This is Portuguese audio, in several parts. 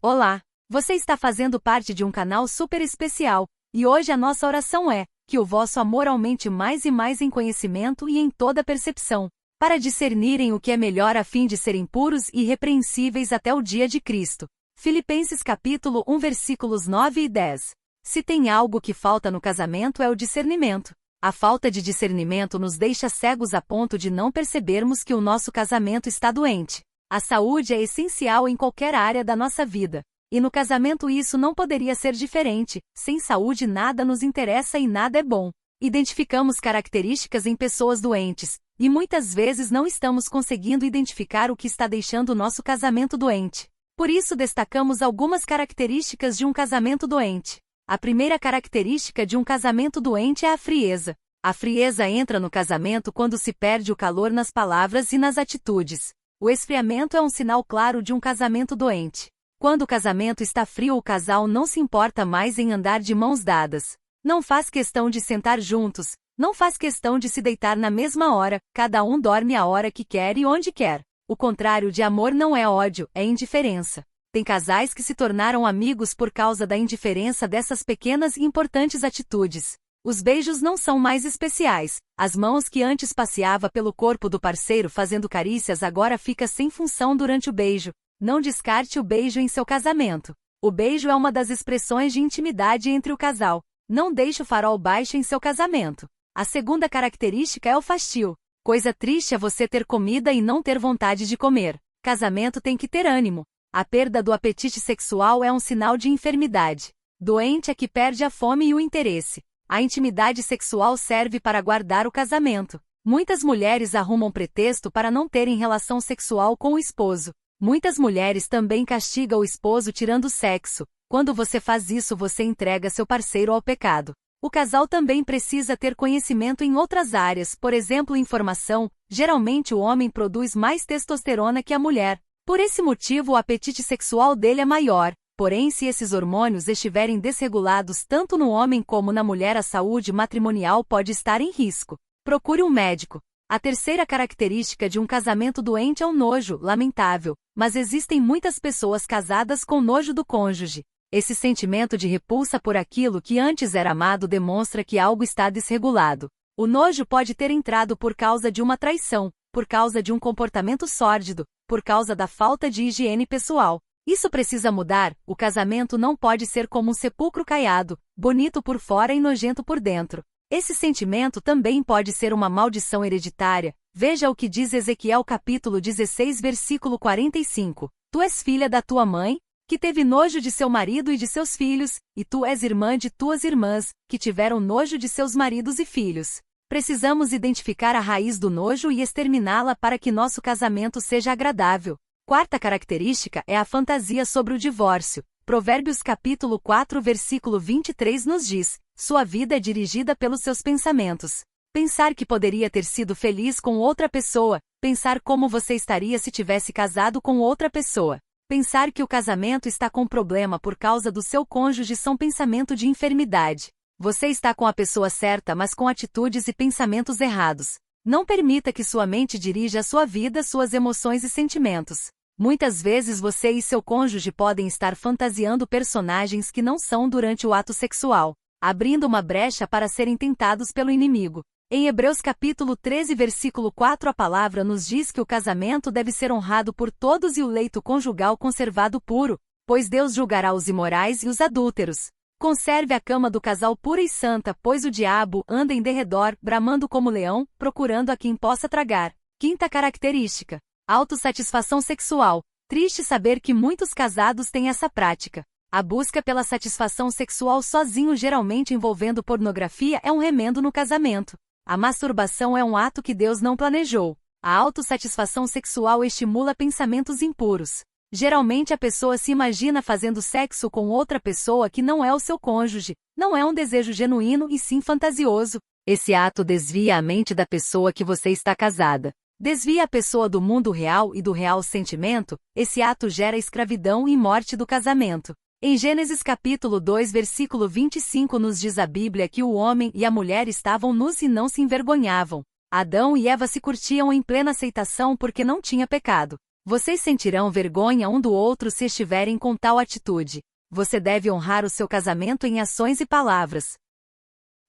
Olá! Você está fazendo parte de um canal super especial, e hoje a nossa oração é que o vosso amor aumente mais e mais em conhecimento e em toda percepção, para discernirem o que é melhor a fim de serem puros e irrepreensíveis até o dia de Cristo. Filipenses capítulo 1 versículos 9 e 10. Se tem algo que falta no casamento é o discernimento. A falta de discernimento nos deixa cegos a ponto de não percebermos que o nosso casamento está doente. A saúde é essencial em qualquer área da nossa vida. E no casamento isso não poderia ser diferente. Sem saúde nada nos interessa e nada é bom. Identificamos características em pessoas doentes, e muitas vezes não estamos conseguindo identificar o que está deixando o nosso casamento doente. Por isso destacamos algumas características de um casamento doente. A primeira característica de um casamento doente é a frieza. A frieza entra no casamento quando se perde o calor nas palavras e nas atitudes. O esfriamento é um sinal claro de um casamento doente. Quando o casamento está frio, o casal não se importa mais em andar de mãos dadas. Não faz questão de sentar juntos, não faz questão de se deitar na mesma hora, cada um dorme a hora que quer e onde quer. O contrário de amor não é ódio, é indiferença. Tem casais que se tornaram amigos por causa da indiferença dessas pequenas e importantes atitudes. Os beijos não são mais especiais. As mãos que antes passeava pelo corpo do parceiro fazendo carícias agora fica sem função durante o beijo. Não descarte o beijo em seu casamento. O beijo é uma das expressões de intimidade entre o casal. Não deixe o farol baixo em seu casamento. A segunda característica é o fastio. Coisa triste é você ter comida e não ter vontade de comer. Casamento tem que ter ânimo. A perda do apetite sexual é um sinal de enfermidade. Doente é que perde a fome e o interesse. A intimidade sexual serve para guardar o casamento. Muitas mulheres arrumam pretexto para não terem relação sexual com o esposo. Muitas mulheres também castigam o esposo tirando o sexo. Quando você faz isso, você entrega seu parceiro ao pecado. O casal também precisa ter conhecimento em outras áreas, por exemplo, informação. Geralmente o homem produz mais testosterona que a mulher. Por esse motivo o apetite sexual dele é maior, porém se esses hormônios estiverem desregulados tanto no homem como na mulher, a saúde matrimonial pode estar em risco. Procure um médico. A terceira característica de um casamento doente é o nojo, lamentável, mas existem muitas pessoas casadas com nojo do cônjuge. Esse sentimento de repulsa por aquilo que antes era amado demonstra que algo está desregulado. O nojo pode ter entrado por causa de uma traição, por causa de um comportamento sórdido, por causa da falta de higiene pessoal. Isso precisa mudar. O casamento não pode ser como um sepulcro caiado, bonito por fora e nojento por dentro. Esse sentimento também pode ser uma maldição hereditária. Veja o que diz Ezequiel capítulo 16 versículo 45. Tu és filha da tua mãe, que teve nojo de seu marido e de seus filhos, e tu és irmã de tuas irmãs, que tiveram nojo de seus maridos e filhos. Precisamos identificar a raiz do nojo e exterminá-la para que nosso casamento seja agradável. Quarta característica é a fantasia sobre o divórcio. Provérbios capítulo 4 versículo 23 nos diz: sua vida é dirigida pelos seus pensamentos. Pensar que poderia ter sido feliz com outra pessoa, pensar como você estaria se tivesse casado com outra pessoa. Pensar que o casamento está com problema por causa do seu cônjuge são pensamento de enfermidade. Você está com a pessoa certa, mas com atitudes e pensamentos errados. Não permita que sua mente dirija a sua vida, suas emoções e sentimentos. Muitas vezes você e seu cônjuge podem estar fantasiando personagens que não são durante o ato sexual, abrindo uma brecha para serem tentados pelo inimigo. Em Hebreus capítulo 13 versículo 4 a palavra nos diz que o casamento deve ser honrado por todos e o leito conjugal conservado puro, pois Deus julgará os imorais e os adúlteros. Conserve a cama do casal pura e santa, pois o diabo anda em derredor, bramando como leão, procurando a quem possa tragar. Quinta característica: autossatisfação sexual. Triste saber que muitos casados têm essa prática. A busca pela satisfação sexual sozinho, geralmente envolvendo pornografia, é um remendo no casamento. A masturbação é um ato que Deus não planejou. A autossatisfação sexual estimula pensamentos impuros. Geralmente a pessoa se imagina fazendo sexo com outra pessoa que não é o seu cônjuge. Não é um desejo genuíno e sim fantasioso. Esse ato desvia a mente da pessoa que você está casada. Desvia a pessoa do mundo real e do real sentimento. Esse ato gera escravidão e morte do casamento. Em Gênesis capítulo 2 versículo 25 nos diz a Bíblia que o homem e a mulher estavam nus e não se envergonhavam. Adão e Eva se curtiam em plena aceitação porque não tinha pecado. Vocês sentirão vergonha um do outro se estiverem com tal atitude. Você deve honrar o seu casamento em ações e palavras.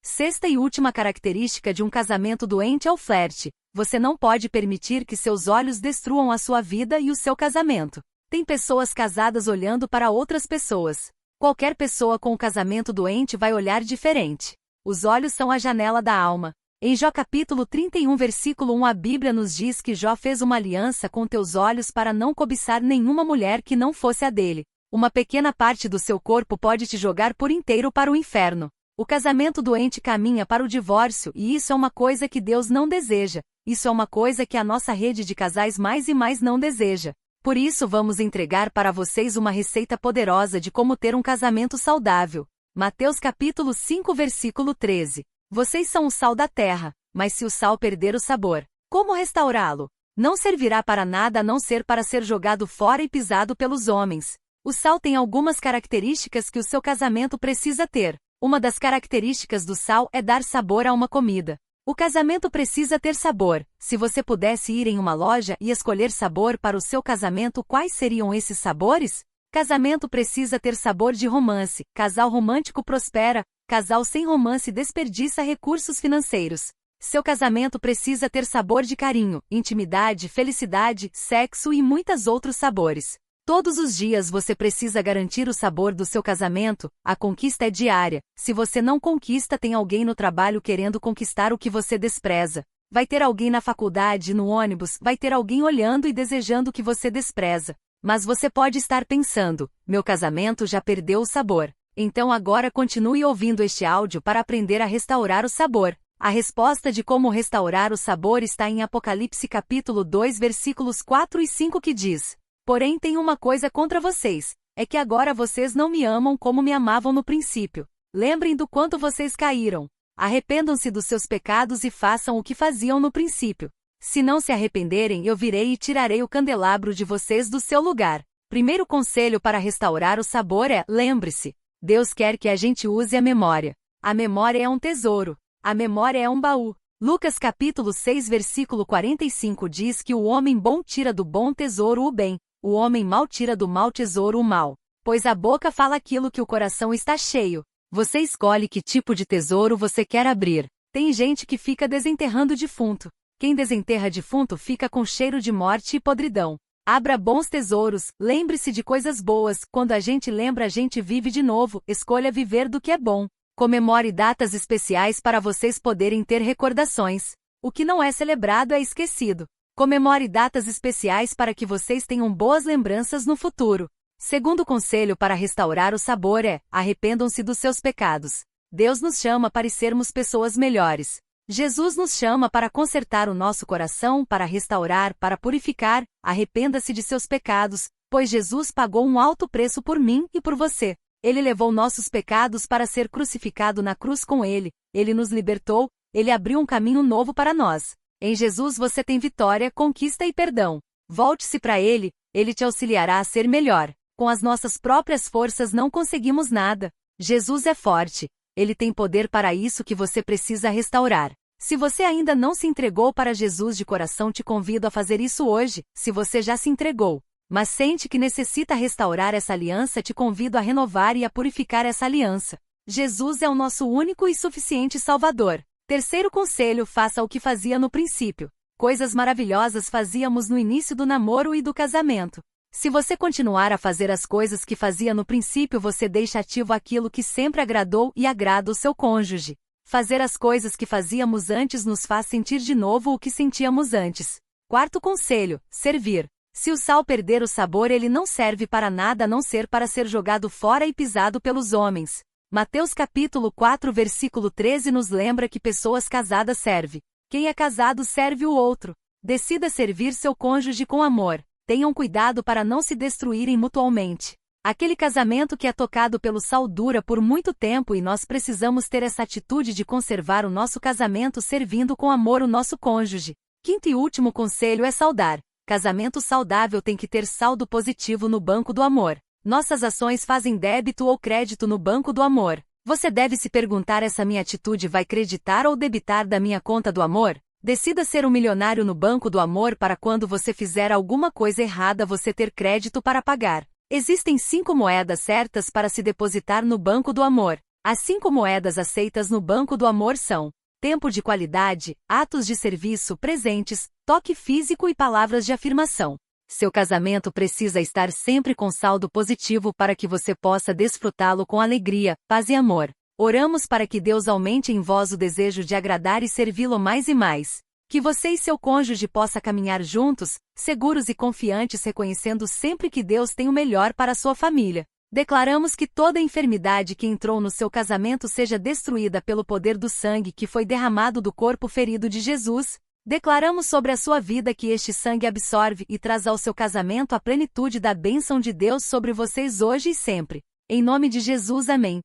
Sexta e última característica de um casamento doente é o flerte. Você não pode permitir que seus olhos destruam a sua vida e o seu casamento. Tem pessoas casadas olhando para outras pessoas. Qualquer pessoa com o casamento doente vai olhar diferente. Os olhos são a janela da alma. Em Jó capítulo 31 versículo 1 a Bíblia nos diz que Jó fez uma aliança com teus olhos para não cobiçar nenhuma mulher que não fosse a dele. Uma pequena parte do seu corpo pode te jogar por inteiro para o inferno. O casamento doente caminha para o divórcio e isso é uma coisa que Deus não deseja. Isso é uma coisa que a nossa rede de casais mais e mais não deseja. Por isso vamos entregar para vocês uma receita poderosa de como ter um casamento saudável. Mateus capítulo 5 versículo 13. Vocês são o sal da terra, mas se o sal perder o sabor, como restaurá-lo? Não servirá para nada a não ser para ser jogado fora e pisado pelos homens. O sal tem algumas características que o seu casamento precisa ter. Uma das características do sal é dar sabor a uma comida. O casamento precisa ter sabor. Se você pudesse ir em uma loja e escolher sabor para o seu casamento, quais seriam esses sabores? Casamento precisa ter sabor de romance. Casal romântico prospera. Casal sem romance desperdiça recursos financeiros. Seu casamento precisa ter sabor de carinho, intimidade, felicidade, sexo e muitos outros sabores. Todos os dias você precisa garantir o sabor do seu casamento. A conquista é diária. Se você não conquista, tem alguém no trabalho querendo conquistar o que você despreza. Vai ter alguém na faculdade, no ônibus, vai ter alguém olhando e desejando o que você despreza. Mas você pode estar pensando, meu casamento já perdeu o sabor. Então agora continue ouvindo este áudio para aprender a restaurar o sabor. A resposta de como restaurar o sabor está em Apocalipse capítulo 2 versículos 4 e 5 que diz: Porém tenho uma coisa contra vocês, é que agora vocês não me amam como me amavam no princípio. Lembrem do quanto vocês caíram. Arrependam-se dos seus pecados e façam o que faziam no princípio. Se não se arrependerem, eu virei e tirarei o candelabro de vocês do seu lugar. Primeiro conselho para restaurar o sabor é: lembre-se. Deus quer que a gente use a memória. A memória é um tesouro. A memória é um baú. Lucas capítulo 6 versículo 45 diz que o homem bom tira do bom tesouro o bem. O homem mau tira do mau tesouro o mal. Pois a boca fala aquilo que o coração está cheio. Você escolhe que tipo de tesouro você quer abrir. Tem gente que fica desenterrando defunto. Quem desenterra defunto fica com cheiro de morte e podridão. Abra bons tesouros, lembre-se de coisas boas. Quando a gente lembra, a gente vive de novo. Escolha viver do que é bom. Comemore datas especiais para vocês poderem ter recordações. O que não é celebrado é esquecido. Comemore datas especiais para que vocês tenham boas lembranças no futuro. Segundo conselho para restaurar o sabor é: arrependam-se dos seus pecados. Deus nos chama para sermos pessoas melhores. Jesus nos chama para consertar o nosso coração, para restaurar, para purificar. Arrependa-se de seus pecados, pois Jesus pagou um alto preço por mim e por você. Ele levou nossos pecados para ser crucificado na cruz com ele. Ele nos libertou, ele abriu um caminho novo para nós. Em Jesus você tem vitória, conquista e perdão. Volte-se para ele, ele te auxiliará a ser melhor. Com as nossas próprias forças não conseguimos nada. Jesus é forte. Ele tem poder para isso que você precisa restaurar. Se você ainda não se entregou para Jesus de coração, te convido a fazer isso hoje. Se você já se entregou, mas sente que necessita restaurar essa aliança, te convido a renovar e a purificar essa aliança. Jesus é o nosso único e suficiente Salvador. Terceiro conselho: faça o que fazia no princípio. Coisas maravilhosas fazíamos no início do namoro e do casamento. Se você continuar a fazer as coisas que fazia no princípio, você deixa ativo aquilo que sempre agradou e agrada o seu cônjuge. Fazer as coisas que fazíamos antes nos faz sentir de novo o que sentíamos antes. Quarto conselho: servir. Se o sal perder o sabor, ele não serve para nada a não ser para ser jogado fora e pisado pelos homens. Mateus capítulo 4 versículo 13 nos lembra que pessoas casadas servem. Quem é casado serve o outro. Decida servir seu cônjuge com amor. Tenham cuidado para não se destruírem mutualmente. Aquele casamento que é tocado pelo sal dura por muito tempo e nós precisamos ter essa atitude de conservar o nosso casamento servindo com amor o nosso cônjuge. Quinto e último conselho é saudar. Casamento saudável tem que ter saldo positivo no banco do amor. Nossas ações fazem débito ou crédito no banco do amor. Você deve se perguntar: essa minha atitude vai creditar ou debitar da minha conta do amor? Decida ser um milionário no banco do amor para quando você fizer alguma coisa errada você ter crédito para pagar. Existem 5 moedas certas para se depositar no banco do amor. As 5 moedas aceitas no banco do amor são: tempo de qualidade, atos de serviço, presentes, toque físico e palavras de afirmação. Seu casamento precisa estar sempre com saldo positivo para que você possa desfrutá-lo com alegria, paz e amor. Oramos para que Deus aumente em vós o desejo de agradar e servi-lo mais e mais. Que você e seu cônjuge possam caminhar juntos, seguros e confiantes, reconhecendo sempre que Deus tem o melhor para a sua família. Declaramos que toda enfermidade que entrou no seu casamento seja destruída pelo poder do sangue que foi derramado do corpo ferido de Jesus. Declaramos sobre a sua vida que este sangue absorve e traz ao seu casamento a plenitude da bênção de Deus sobre vocês hoje e sempre. Em nome de Jesus, amém.